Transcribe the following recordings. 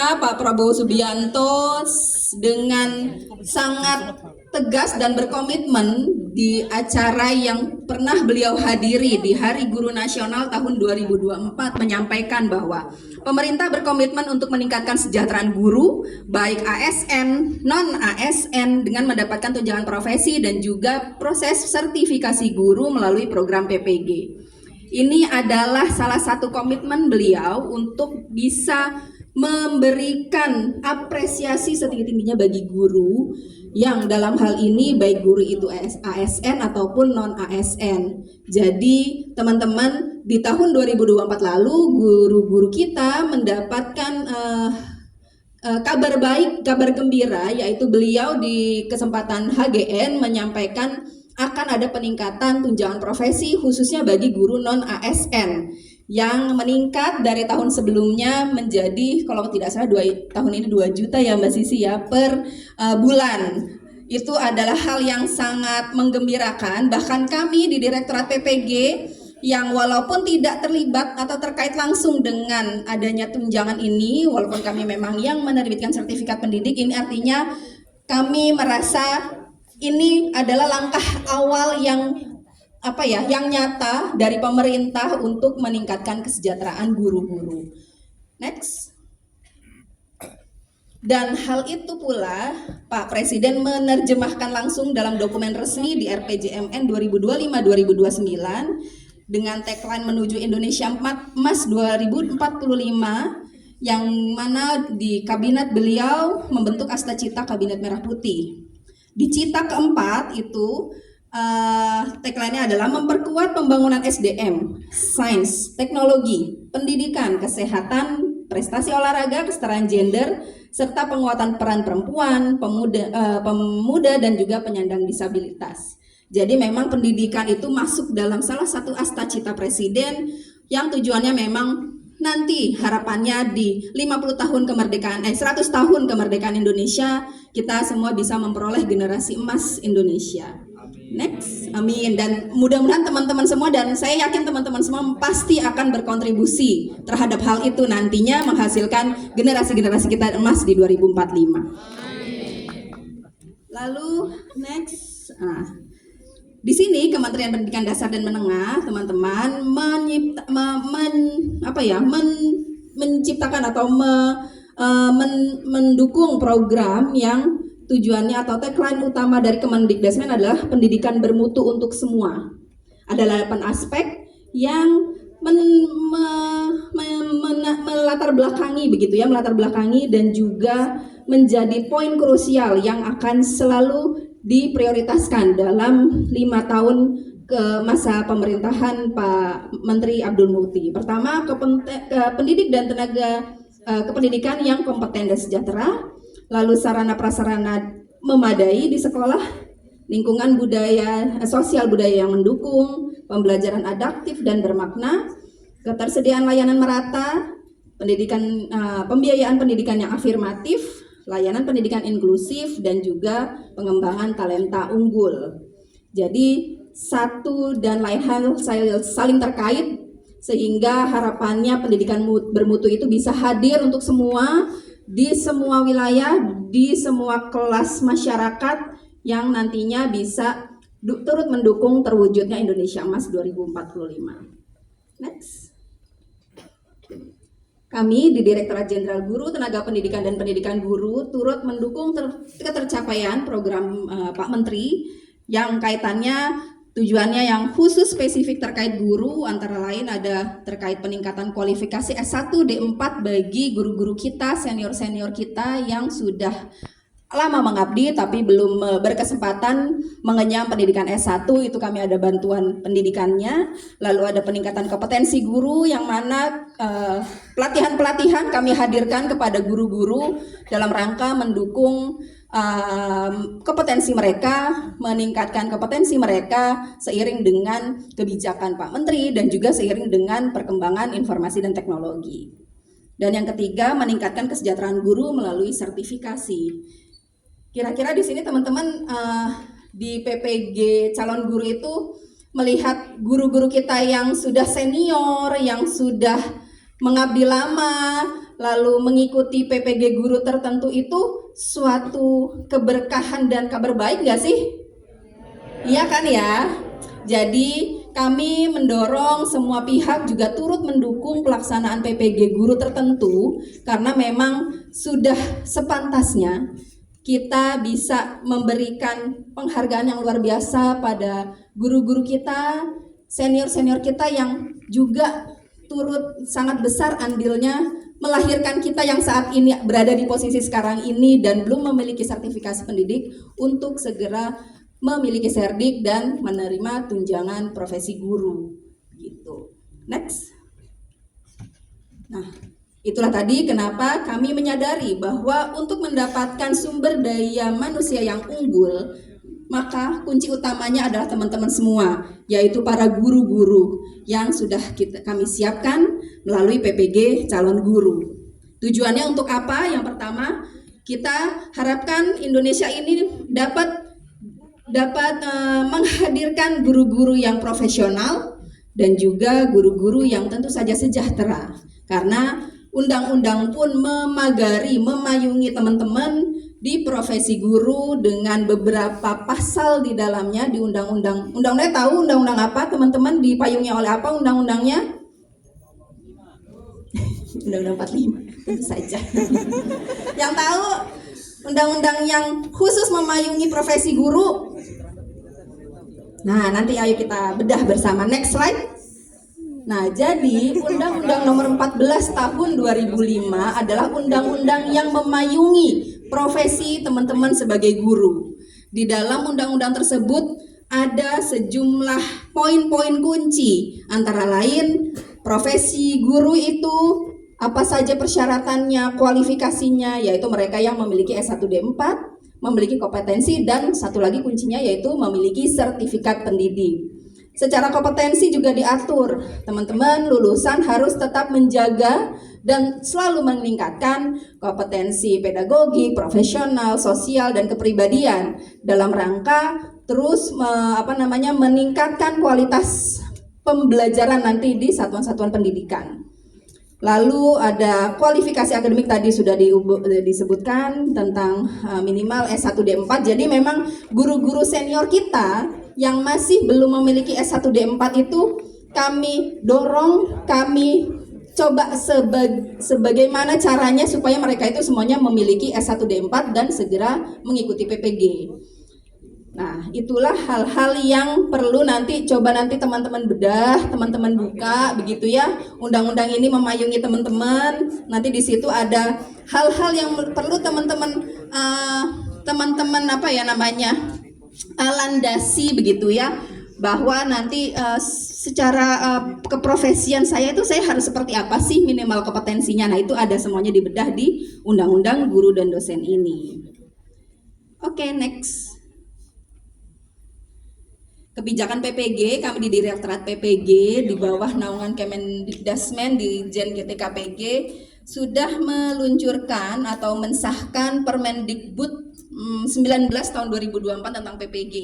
kita Pak Prabowo Subianto dengan sangat tegas dan berkomitmen di acara yang pernah beliau hadiri di Hari Guru Nasional tahun 2024 menyampaikan bahwa pemerintah berkomitmen untuk meningkatkan kesejahteraan guru baik ASN, non-ASN dengan mendapatkan tunjangan profesi dan juga proses sertifikasi guru melalui program PPG. Ini adalah salah satu komitmen beliau untuk bisa memberikan apresiasi setinggi-tingginya bagi guru yang dalam hal ini baik guru itu ASN ataupun non-ASN. Jadi teman-teman, di tahun 2024 lalu guru-guru kita mendapatkan kabar baik, kabar gembira, yaitu beliau di kesempatan HGN menyampaikan akan ada peningkatan tunjangan profesi khususnya bagi guru non-ASN yang meningkat dari tahun sebelumnya menjadi kalau tidak salah tahun ini 2 juta ya Mbak Sisi ya per bulan. Itu adalah hal yang sangat menggembirakan. Bahkan kami di Direktorat PPG yang walaupun tidak terlibat atau terkait langsung dengan adanya tunjangan ini, walaupun kami memang yang menerbitkan sertifikat pendidik, ini artinya kami merasa ini adalah langkah awal yang yang nyata dari pemerintah untuk meningkatkan kesejahteraan guru-guru. Next. Dan hal itu pula Pak Presiden menerjemahkan langsung dalam dokumen resmi di RPJMN 2025-2029 dengan tagline menuju Indonesia Emas 2045 yang mana di kabinet beliau membentuk Asta Cita Kabinet Merah Putih. Di cita keempat itu tagline-nya adalah memperkuat pembangunan SDM, sains, teknologi, pendidikan, kesehatan, prestasi olahraga, kesetaraan gender, serta penguatan peran perempuan, pemuda dan juga penyandang disabilitas. Jadi memang pendidikan itu masuk dalam salah satu asta cita Presiden yang tujuannya memang nanti harapannya di 50 tahun kemerdekaan, 100 tahun kemerdekaan Indonesia, kita semua bisa memperoleh generasi emas Indonesia. Next, amin. Dan mudah-mudahan teman-teman semua dan saya yakin teman-teman semua pasti akan berkontribusi terhadap hal itu nantinya menghasilkan generasi-generasi kita emas di 2045. Lalu next, di sini Kementerian Pendidikan Dasar dan Menengah, teman-teman, menciptakan atau mendukung program yang tujuannya atau tagline utama dari Kemendikbudrismen adalah pendidikan bermutu untuk semua. Ada 8 aspek yang melatar belakangi dan juga menjadi poin krusial yang akan selalu diprioritaskan dalam 5 tahun ke masa pemerintahan Pak Menteri Abdul Muti. Pertama, pendidik dan tenaga kependidikan yang kompeten dan sejahtera, lalu sarana prasarana memadai di sekolah, lingkungan budaya, sosial budaya yang mendukung, pembelajaran adaptif dan bermakna, ketersediaan layanan merata, pendidikan, pembiayaan pendidikan yang afirmatif, layanan pendidikan inklusif, dan juga pengembangan talenta unggul. Jadi satu dan lain hal saling terkait sehingga harapannya pendidikan bermutu itu bisa hadir untuk semua di semua wilayah, di semua kelas masyarakat yang nantinya bisa turut mendukung terwujudnya Indonesia Emas 2045. Next. Kami di Direktorat Jenderal Guru, Tenaga Pendidikan dan Pendidikan Guru turut mendukung ketercapaian program Pak Menteri yang kaitannya tujuannya yang khusus spesifik terkait guru, antara lain ada terkait peningkatan kualifikasi S1 D4 bagi guru-guru kita, senior-senior kita yang sudah lama mengabdi tapi belum berkesempatan mengenyam pendidikan S1, itu kami ada bantuan pendidikannya. Lalu ada peningkatan kompetensi guru yang mana pelatihan-pelatihan kami hadirkan kepada guru-guru dalam rangka mendukung kompetensi mereka, meningkatkan kompetensi mereka seiring dengan kebijakan Pak Menteri dan juga seiring dengan perkembangan informasi dan teknologi. Dan yang ketiga, meningkatkan kesejahteraan guru melalui sertifikasi. Kira-kira di sini teman-teman di PPG calon guru itu melihat guru-guru kita yang sudah senior, yang sudah mengabdi lama, lalu mengikuti PPG guru tertentu itu suatu keberkahan dan kabar baik nggak sih? Iya kan ya? Jadi kami mendorong semua pihak juga turut mendukung pelaksanaan PPG guru tertentu karena memang sudah sepantasnya kita bisa memberikan penghargaan yang luar biasa pada guru-guru kita, senior-senior kita yang juga turut sangat besar andilnya melahirkan kita yang saat ini berada di posisi sekarang ini dan belum memiliki sertifikasi pendidik untuk segera memiliki serdik dan menerima tunjangan profesi guru gitu. Next. Nah, itulah tadi kenapa kami menyadari bahwa untuk mendapatkan sumber daya manusia yang unggul, maka kunci utamanya adalah teman-teman semua, yaitu para guru-guru yang sudah kami siapkan melalui PPG calon guru. Tujuannya untuk apa? Yang pertama, kita harapkan Indonesia ini dapat menghadirkan guru-guru yang profesional dan juga guru-guru yang tentu saja sejahtera. Karena undang-undang pun memayungi teman-teman di profesi guru dengan beberapa pasal di dalamnya di undang-undang. Undang-undangnya tahu undang-undang apa teman-teman, dipayungi oleh apa undang-undangnya? Undang-undang 45 tentu saja. Yang tahu undang-undang yang khusus memayungi profesi guru. Nah, nanti ayo kita bedah bersama. Next slide. Nah, jadi Undang-Undang Nomor 14 Tahun 2005 adalah undang-undang yang memayungi profesi teman-teman sebagai guru. Di dalam undang-undang tersebut ada sejumlah poin-poin kunci, antara lain profesi guru itu apa saja persyaratannya, kualifikasinya, yaitu mereka yang memiliki S1D4, memiliki kompetensi, dan satu lagi kuncinya yaitu memiliki sertifikat pendidik. Secara kompetensi juga diatur, teman-teman lulusan harus tetap menjaga dan selalu meningkatkan kompetensi pedagogi, profesional, sosial, dan kepribadian dalam rangka terus meningkatkan kualitas pembelajaran nanti di satuan-satuan pendidikan. Lalu ada kualifikasi akademik tadi sudah disebutkan tentang minimal S1D4. Jadi memang guru-guru senior kita yang masih belum memiliki S1D4 itu kami dorong, kami coba sebagaimana caranya supaya mereka itu semuanya memiliki S1D4 dan segera mengikuti PPG. Nah, itulah hal-hal yang perlu nanti teman-teman bedah, teman-teman buka begitu ya. Undang-undang ini memayungi teman-teman. Nanti di situ ada hal-hal yang perlu teman-teman landasi begitu ya. Bahwa nanti secara keprofesian saya itu saya harus seperti apa sih minimal kompetensinya. Nah, itu ada semuanya dibedah di Undang-Undang Guru dan Dosen ini. Oke, next. Kebijakan PPG, kami di Direktorat PPG di bawah naungan Kemendikdasmen di Dirjen GTKPG sudah meluncurkan atau mensahkan Permendikbud 19 tahun 2024 tentang PPG,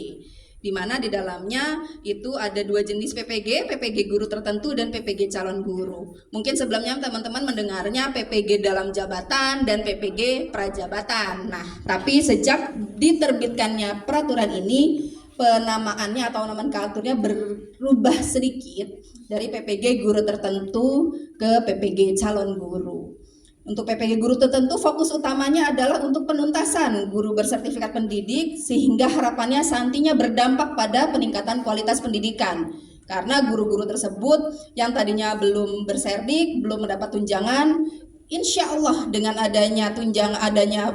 di mana di dalamnya itu ada dua jenis PPG, PPG guru tertentu dan PPG calon guru. Mungkin sebelumnya teman-teman mendengarnya PPG dalam jabatan dan PPG prajabatan. Nah, tapi sejak diterbitkannya peraturan ini, penamaannya atau nomenklaturnya berubah sedikit dari PPG guru tertentu ke PPG calon guru. Untuk PPG guru tertentu fokus utamanya adalah untuk penuntasan guru bersertifikat pendidik sehingga harapannya nantinya berdampak pada peningkatan kualitas pendidikan. Karena guru-guru tersebut yang tadinya belum berserdik, belum mendapat tunjangan, insya Allah dengan adanya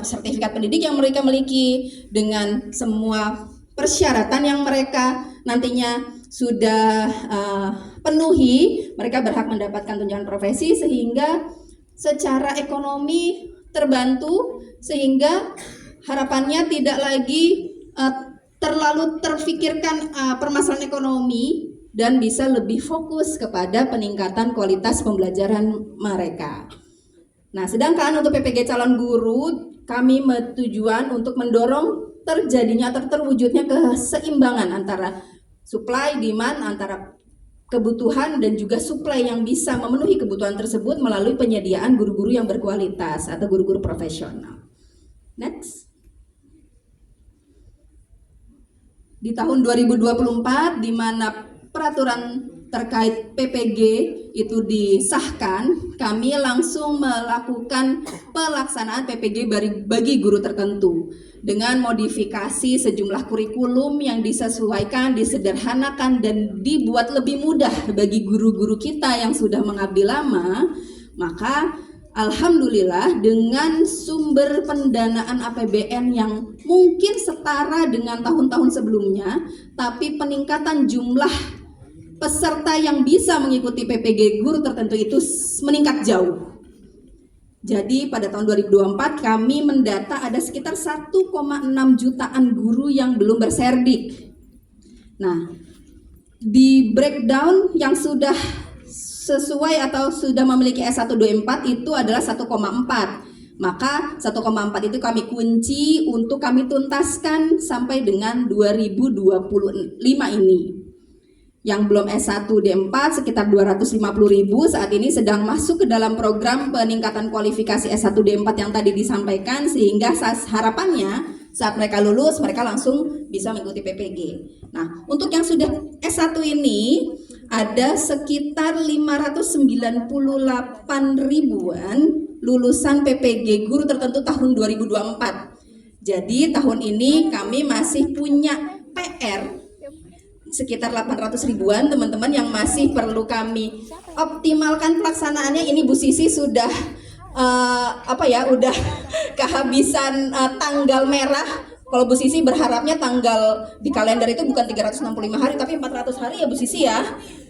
sertifikat pendidik yang mereka miliki, dengan semua persyaratan yang mereka nantinya sudah penuhi, mereka berhak mendapatkan tunjangan profesi sehingga secara ekonomi terbantu, sehingga harapannya tidak lagi terlalu terfikirkan permasalahan ekonomi dan bisa lebih fokus kepada peningkatan kualitas pembelajaran mereka. Nah, sedangkan untuk PPG calon guru kami bertujuan untuk mendorong terjadinya atau terwujudnya keseimbangan antara supply demand antara kebutuhan dan juga supply yang bisa memenuhi kebutuhan tersebut melalui penyediaan guru-guru yang berkualitas atau guru-guru profesional. Next. Di tahun 2024 di mana peraturan terkait PPG itu disahkan, kami langsung melakukan pelaksanaan PPG bagi guru tertentu dengan modifikasi sejumlah kurikulum yang disesuaikan, disederhanakan, dan dibuat lebih mudah bagi guru-guru kita yang sudah mengabdi lama. Maka alhamdulillah dengan sumber pendanaan APBN yang mungkin setara dengan tahun-tahun sebelumnya, tapi peningkatan jumlah peserta yang bisa mengikuti PPG guru tertentu itu meningkat jauh. Jadi pada tahun 2024 kami mendata ada sekitar 1,6 jutaan guru yang belum berserdik. Nah, di breakdown yang sudah sesuai atau sudah memiliki S124 itu adalah 1,4. Maka 1,4 itu kami kunci untuk kami tuntaskan sampai dengan 2025 ini. Yang belum S1 D4 sekitar 250.000 saat ini sedang masuk ke dalam program peningkatan kualifikasi S1 D4 yang tadi disampaikan, sehingga harapannya saat mereka lulus mereka langsung bisa mengikuti PPG. Nah, untuk yang sudah S1 ini ada sekitar 598 ribuan lulusan PPG guru tertentu tahun 2024. Jadi tahun ini kami masih punya PR sekitar 800 ribuan teman-teman yang masih perlu kami optimalkan pelaksanaannya. Ini Bu Sisi sudah udah kehabisan tanggal merah. Kalau Bu Sisi berharapnya tanggal di kalender itu bukan 365 hari tapi 400 hari ya Bu Sisi ya.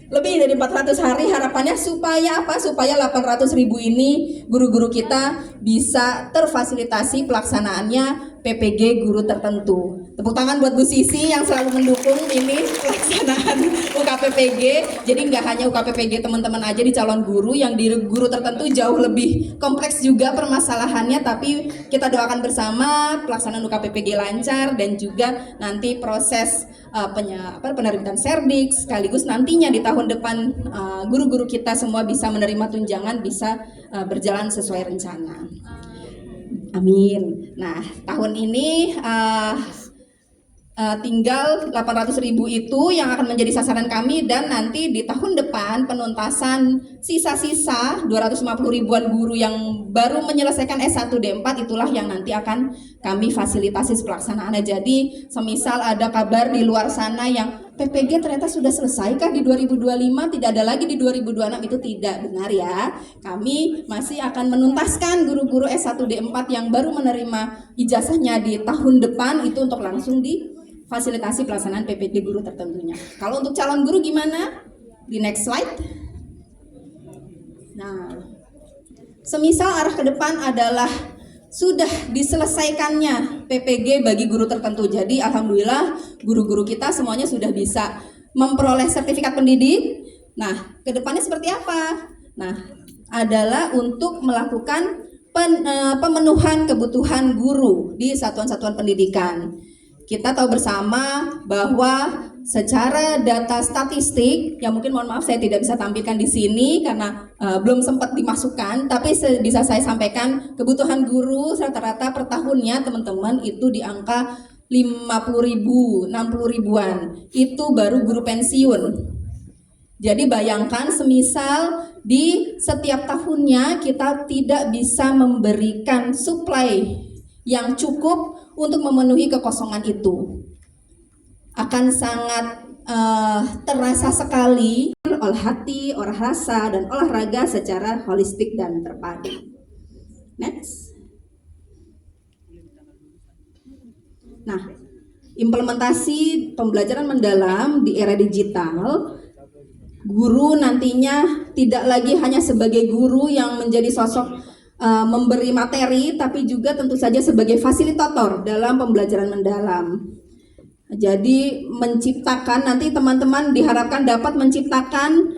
Lebih dari 400 hari harapannya supaya apa? Supaya 800 ribu ini guru-guru kita bisa terfasilitasi pelaksanaannya PPG guru tertentu. Tepuk tangan buat Bu Sisi yang selalu mendukung ini pelaksanaan UKPPG. Jadi nggak hanya UKPPG teman-teman aja di calon guru, yang di guru tertentu jauh lebih kompleks juga permasalahannya. Tapi kita doakan bersama pelaksanaan UKPPG lancar dan juga nanti proses penerbitan serdik, sekaligus nantinya di tahun depan guru-guru kita semua bisa menerima tunjangan, bisa berjalan sesuai rencana. Amin. Nah, tahun ini tinggal 800 ribu itu yang akan menjadi sasaran kami, dan nanti di tahun depan penuntasan sisa-sisa 250 ribuan guru yang baru menyelesaikan S1 D4 itulah yang nanti akan kami fasilitasi pelaksanaannya. Jadi semisal ada kabar di luar sana yang PPG ternyata sudah selesai kah di 2025, tidak ada lagi di 2026, itu tidak benar ya. Kami masih akan menuntaskan guru-guru S1 D4 yang baru menerima ijazahnya di tahun depan itu untuk langsung difasilitasi pelaksanaan PPG guru tertentunya. Kalau untuk calon guru gimana? Di next slide. Nah, semisal arah ke depan adalah sudah diselesaikannya PPG bagi guru tertentu. Jadi alhamdulillah guru-guru kita semuanya sudah bisa memperoleh sertifikat pendidik. Nah, kedepannya seperti apa? Nah, adalah untuk melakukan pemenuhan kebutuhan guru di satuan-satuan pendidikan. Kita tahu bersama bahwa secara data statistik, yang mungkin mohon maaf saya tidak bisa tampilkan di sini karena belum sempat dimasukkan, tapi bisa saya sampaikan kebutuhan guru rata-rata per tahunnya teman-teman itu di angka 50.000, 60 ribuan. Itu baru guru pensiun. Jadi bayangkan semisal di setiap tahunnya kita tidak bisa memberikan supply yang cukup untuk memenuhi kekosongan itu, akan sangat terasa sekali olah hati, olah rasa, dan olahraga secara holistik dan terpadu. Next. Nah, implementasi pembelajaran mendalam di era digital, guru nantinya tidak lagi hanya sebagai guru yang menjadi sosok memberi materi, tapi juga tentu saja sebagai fasilitator dalam pembelajaran mendalam. Jadi menciptakan, nanti teman-teman diharapkan dapat menciptakan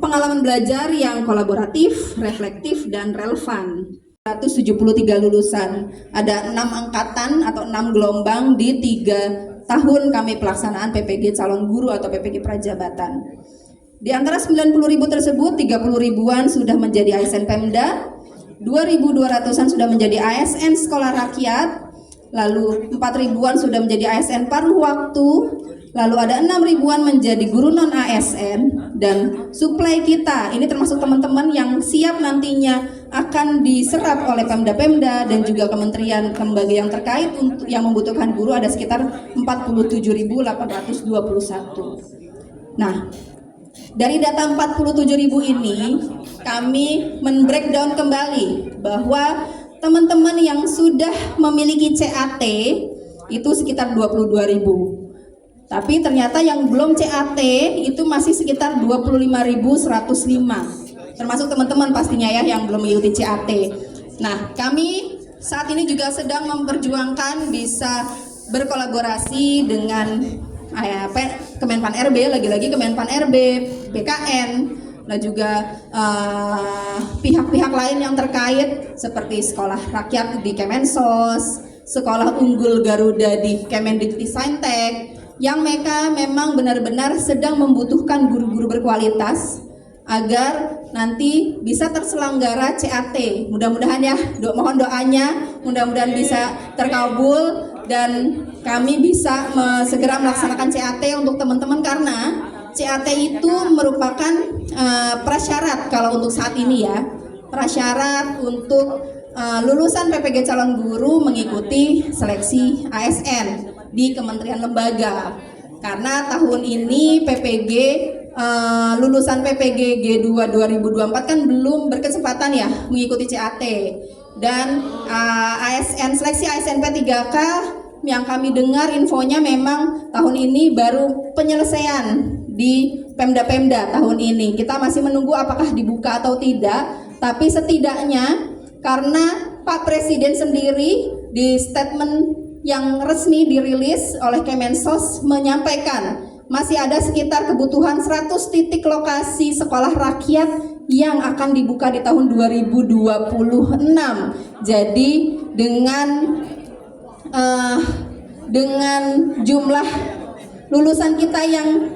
pengalaman belajar yang kolaboratif, reflektif, dan relevan. 173 lulusan, ada 6 angkatan atau 6 gelombang di 3 tahun kami pelaksanaan PPG calon guru atau PPG prajabatan. Di antara 90.000 tersebut, 30 ribuan sudah menjadi ASN Pemda, 2.200-an sudah menjadi ASN Sekolah Rakyat, lalu 4 ribuan sudah menjadi ASN paruh waktu, lalu ada 6 ribuan menjadi guru non ASN, dan suplai kita ini termasuk teman-teman yang siap nantinya akan diserap oleh Pemda-Pemda dan juga kementerian lembaga yang terkait untuk yang membutuhkan guru ada sekitar 47.821. Nah, dari data 47.000 ini kami men-breakdown kembali bahwa teman-teman yang sudah memiliki CAT itu sekitar 22.000. Tapi ternyata yang belum CAT itu masih sekitar 25.105. Termasuk teman-teman pastinya ya yang belum mengikuti CAT. Nah, kami saat ini juga sedang memperjuangkan bisa berkolaborasi dengan Kemenpan RB, lagi-lagi Kemenpan RB, BKN, dan juga pihak-pihak lain yang terkait seperti sekolah rakyat di Kemensos, sekolah unggul Garuda di Kemendikbudristek, yang mereka memang benar-benar sedang membutuhkan guru-guru berkualitas agar nanti bisa terselenggara CAT. Mudah-mudahan ya, mohon doanya, mudah-mudahan bisa terkabul dan kami bisa segera melaksanakan CAT untuk teman-teman, karena CAT itu merupakan prasyarat kalau untuk saat ini ya, prasyarat untuk lulusan PPG calon guru mengikuti seleksi ASN di kementerian lembaga. Karena tahun ini PPG lulusan PPG G2 2024 kan belum berkesempatan ya mengikuti CAT, dan ASN seleksi ASN P3K yang kami dengar infonya memang tahun ini baru penyelesaian di Pemda-Pemda tahun ini. Kita masih menunggu apakah dibuka atau tidak, tapi setidaknya karena Pak Presiden sendiri di statement yang resmi dirilis oleh Kemensos menyampaikan masih ada sekitar kebutuhan 100 titik lokasi sekolah rakyat yang akan dibuka di tahun 2026. Jadi dengan jumlah lulusan kita yang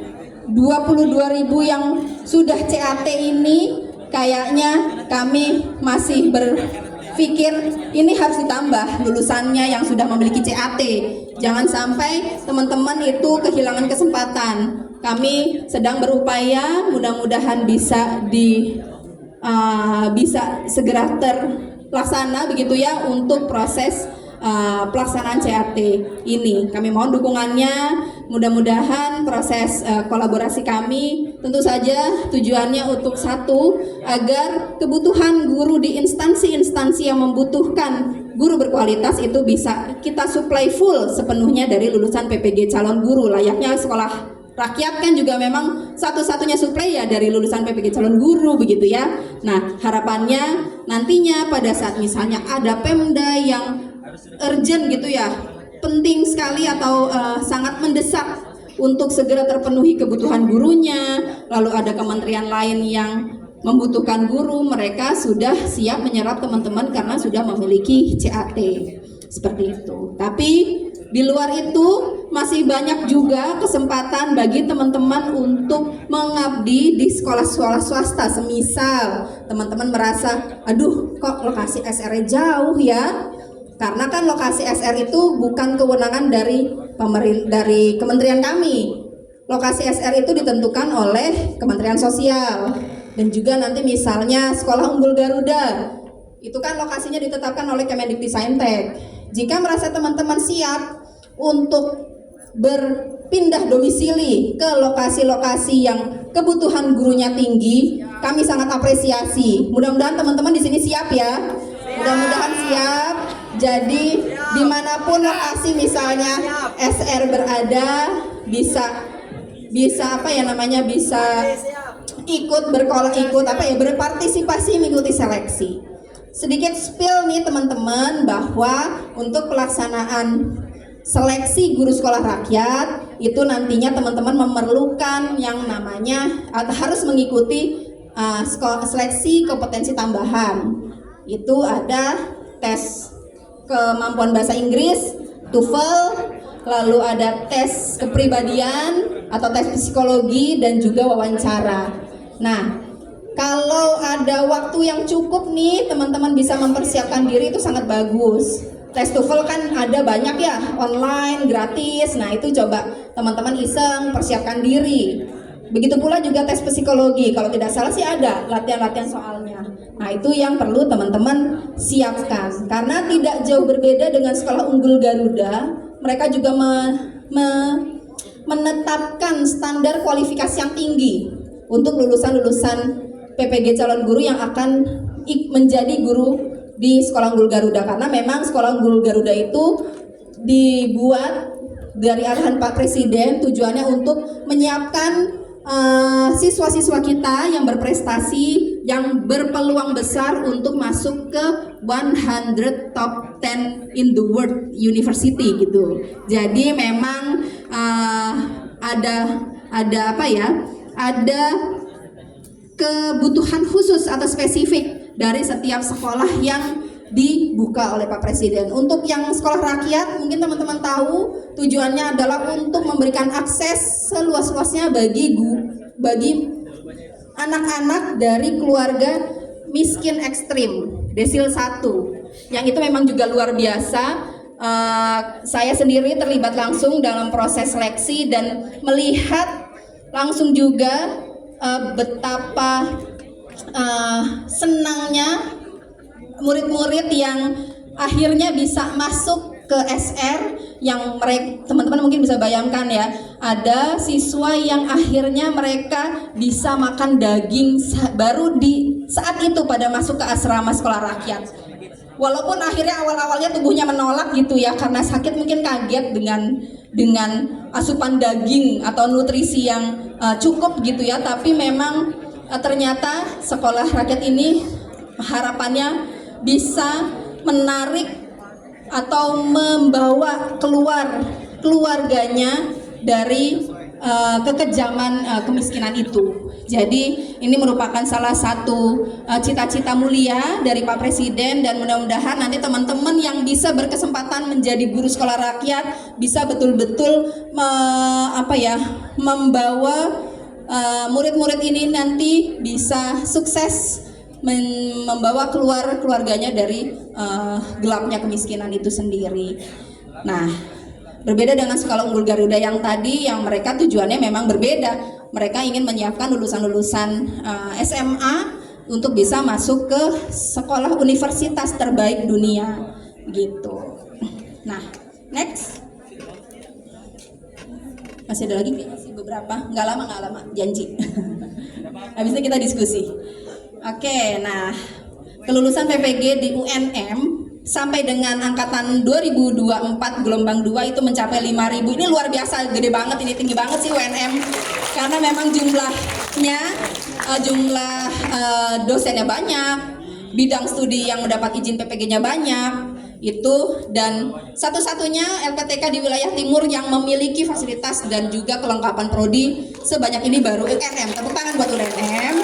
22.000 yang sudah CAT ini, kayaknya kami masih berpikir ini harus ditambah lulusannya yang sudah memiliki CAT. Jangan sampai teman-teman itu kehilangan kesempatan. Kami sedang berupaya, mudah-mudahan bisa segera terlaksana begitu ya untuk proses pelaksanaan CAT ini. Kami mohon dukungannya. Mudah-mudahan proses kolaborasi kami tentu saja tujuannya untuk satu, agar kebutuhan guru di instansi-instansi yang membutuhkan guru berkualitas itu bisa kita supply full sepenuhnya dari lulusan PPG calon guru. Layaknya sekolah rakyat kan juga memang satu-satunya supply ya dari lulusan PPG calon guru begitu ya. Nah, harapannya nantinya pada saat misalnya ada Pemda yang urgent gitu ya, penting sekali atau sangat mendesak untuk segera terpenuhi kebutuhan gurunya, lalu ada kementerian lain yang membutuhkan guru, mereka sudah siap menyerap teman-teman karena sudah memiliki CAT seperti itu. Tapi di luar itu masih banyak juga kesempatan bagi teman-teman untuk mengabdi di sekolah-sekolah swasta. Semisal teman-teman merasa, aduh kok lokasi SR jauh ya, karena kan lokasi SR itu bukan kewenangan dari kementerian kami. Lokasi SR itu ditentukan oleh Kementerian Sosial. Dan juga nanti misalnya sekolah unggul Garuda, itu kan lokasinya ditetapkan oleh Kemendikbudristek. Jika merasa teman-teman siap untuk berpindah domisili ke lokasi-lokasi yang kebutuhan gurunya tinggi, kami sangat apresiasi. Mudah-mudahan teman-teman di sini siap ya. Mudah-mudahan siap. Jadi dimanapun lokasi misalnya SR berada, bisa berpartisipasi mengikuti seleksi. Sedikit spill nih teman-teman, bahwa untuk pelaksanaan seleksi guru sekolah rakyat itu nantinya teman-teman memerlukan yang namanya harus mengikuti seleksi kompetensi tambahan. Itu ada tes kemampuan bahasa Inggris, TOEFL, lalu ada tes kepribadian, atau tes psikologi dan juga wawancara. Nah, kalau ada waktu yang cukup nih, teman-teman bisa mempersiapkan diri, itu sangat bagus. Tes TOEFL kan ada banyak ya, online, gratis. Nah, itu coba teman-teman iseng persiapkan diri. Begitu pula juga tes psikologi, kalau tidak salah sih ada latihan-latihan soalnya. Nah, itu yang perlu teman-teman siapkan. Karena tidak jauh berbeda dengan Sekolah Unggul Garuda, mereka juga menetapkan standar kualifikasi yang tinggi untuk lulusan-lulusan PPG calon guru yang akan menjadi guru di Sekolah Unggul Garuda. Karena memang Sekolah Unggul Garuda itu dibuat dari arahan Pak Presiden, tujuannya untuk menyiapkan siswa-siswa kita yang berprestasi, yang berpeluang besar untuk masuk ke 100 top 10 in the world university gitu. Jadi memang ada apa ya? Ada kebutuhan khusus atau spesifik dari setiap sekolah yang dibuka oleh Pak Presiden. Untuk yang sekolah rakyat, mungkin teman-teman tahu tujuannya adalah untuk memberikan akses seluas-luasnya bagi anak-anak dari keluarga miskin ekstrim, desil 1. Yang itu memang juga luar biasa. Saya sendiri terlibat langsung dalam proses seleksi dan melihat langsung juga betapa senangnya murid-murid yang akhirnya bisa masuk ke SR, yang mereka, teman-teman mungkin bisa bayangkan ya, ada siswa yang akhirnya mereka bisa makan daging baru di saat itu pada masuk ke asrama sekolah rakyat. Walaupun akhirnya awal-awalnya tubuhnya menolak gitu ya, karena sakit, mungkin kaget dengan asupan daging atau nutrisi yang cukup gitu ya, tapi memang ternyata sekolah rakyat ini harapannya bisa menarik atau membawa keluar keluarganya dari kekejaman kemiskinan itu. Jadi ini merupakan salah satu cita-cita mulia dari Pak Presiden, dan mudah-mudahan nanti teman-teman yang bisa berkesempatan menjadi guru sekolah rakyat bisa betul-betul membawa murid-murid ini nanti bisa sukses membawa keluar keluarganya dari gelapnya kemiskinan itu sendiri. Nah, berbeda dengan Sekolah Unggul Garuda yang tadi, yang mereka tujuannya memang berbeda. Mereka ingin menyiapkan lulusan-lulusan SMA untuk bisa masuk ke sekolah universitas terbaik dunia gitu. Nah, next. Masih ada lagi, masih beberapa, nggak lama, janji. Habis itu kita diskusi. Oke, nah, kelulusan PPG di UNM sampai dengan angkatan 2024 gelombang 2 itu mencapai 5.000. Ini luar biasa, gede banget, ini tinggi banget sih UNM. Karena memang jumlah dosennya banyak, bidang studi yang mendapat izin PPG-nya banyak. Itu, dan satu-satunya LPTK di wilayah timur yang memiliki fasilitas dan juga kelengkapan prodi sebanyak ini baru UNM. Tepuk tangan buat UNM.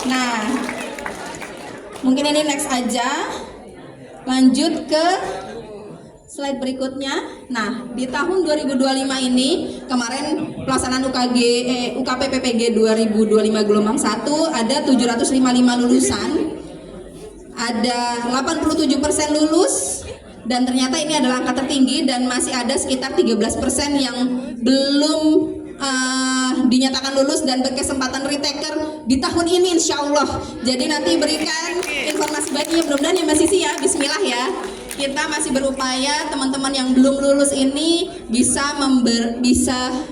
Nah, mungkin ini next aja. Lanjut ke slide berikutnya. Nah, di tahun 2025 ini, kemarin pelaksanaan UKP PPG 2025 gelombang 1 ada 755 lulusan. Ada 87% lulus, dan ternyata ini adalah angka tertinggi, dan masih ada sekitar 13% yang belum dinyatakan lulus dan berkesempatan retaker di tahun ini insya Allah. Jadi nanti berikan informasi baiknya, mudah-mudahan ya Mbak Sisi ya, bismillah ya. Kita masih berupaya, teman-teman yang belum lulus ini bisa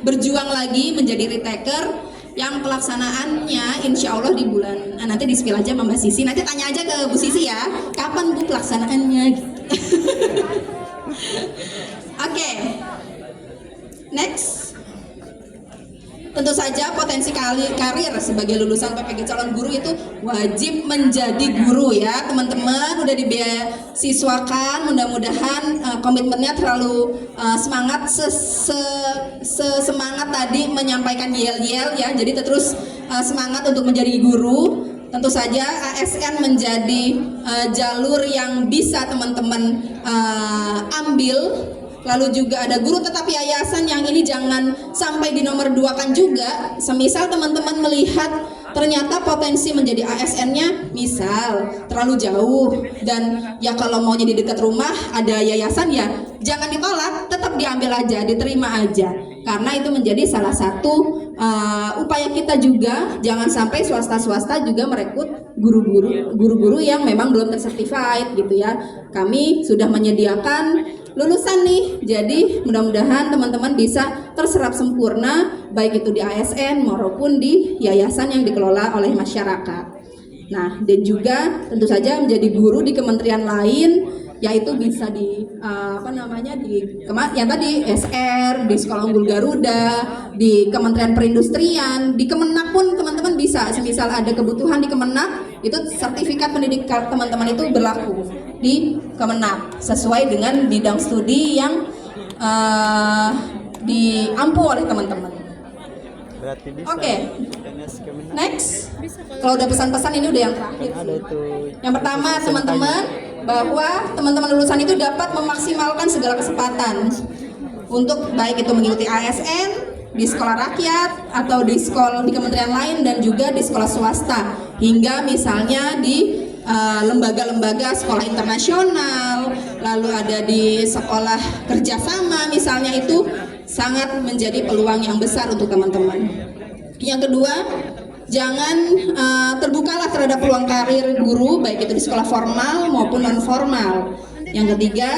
berjuang lagi menjadi retaker, yang pelaksanaannya insya Allah di bulan, nanti di-spill aja sama Mbak Sisi, nanti tanya aja ke Bu Sisi ya, kapan Bu pelaksanaannya gitu. Oke, next. Tentu saja potensi karir sebagai lulusan PPG calon guru itu wajib menjadi guru ya teman-teman. Udah dibeasiswakan, mudah-mudahan komitmennya terlalu semangat, semangat tadi menyampaikan yel-yel ya. Jadi terus semangat untuk menjadi guru. Tentu saja ASN menjadi jalur yang bisa teman-teman ambil Lalu juga ada guru tetap yayasan, yang ini jangan sampai dinomor 2-kan juga. Semisal teman-teman melihat ternyata potensi menjadi ASN-nya misal terlalu jauh, dan ya kalau maunya di dekat rumah ada yayasan, ya jangan ditolak, tetap diambil aja, diterima aja. Karena itu menjadi salah satu upaya kita juga, jangan sampai swasta-swasta juga merekrut guru-guru yang memang belum tersertified gitu ya. Kami sudah menyediakan lulusan nih, jadi mudah-mudahan teman-teman bisa terserap sempurna baik itu di ASN maupun di yayasan yang dikelola oleh masyarakat. Nah, dan juga tentu saja menjadi guru di kementerian lain, yaitu bisa di yang tadi SR, di Sekolah Unggul Garuda, di Kementerian Perindustrian, di Kemenak pun teman-teman bisa. Semisal ada kebutuhan di Kemenak, itu sertifikat pendidikan teman-teman itu berlaku di Kemenak sesuai dengan bidang studi yang diampu oleh teman-teman. Oke. Next. Kalau udah pesan-pesan ini udah yang terakhir. Yang pertama teman-teman, bahwa teman-teman lulusan itu dapat memaksimalkan segala kesempatan untuk baik itu mengikuti ASN di sekolah rakyat atau di sekolah di kementerian lain dan juga di sekolah swasta, hingga misalnya di lembaga-lembaga sekolah internasional, lalu ada di sekolah kerjasama misalnya, itu sangat menjadi peluang yang besar untuk teman-teman. Yang kedua, jangan terbukalah terhadap peluang karir guru baik itu di sekolah formal maupun non formal. Yang ketiga,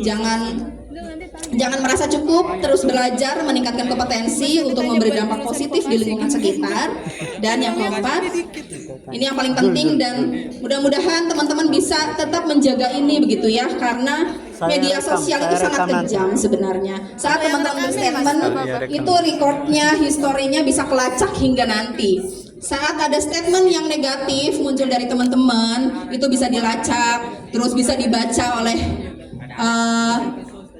jangan merasa cukup, terus belajar meningkatkan kompetensi untuk memberi dampak positif di lingkungan sekitar. Dan yang keempat, ini yang paling penting dan mudah-mudahan teman-teman bisa tetap menjaga ini begitu ya, karena media sosial itu sangat kejam sebenarnya. Saat teman-teman berstatement itu recordnya, historinya bisa kelacak hingga nanti. Saat ada statement yang negatif muncul dari teman-teman, itu bisa dilacak, terus bisa dibaca oleh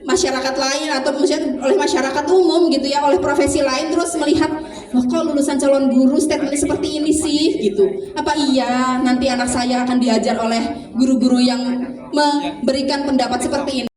masyarakat lain atau oleh masyarakat umum gitu ya, oleh profesi lain, terus melihat, loh kok lulusan calon guru statement seperti ini sih gitu. Apa iya nanti anak saya akan diajar oleh guru-guru yang memberikan pendapat seperti ini?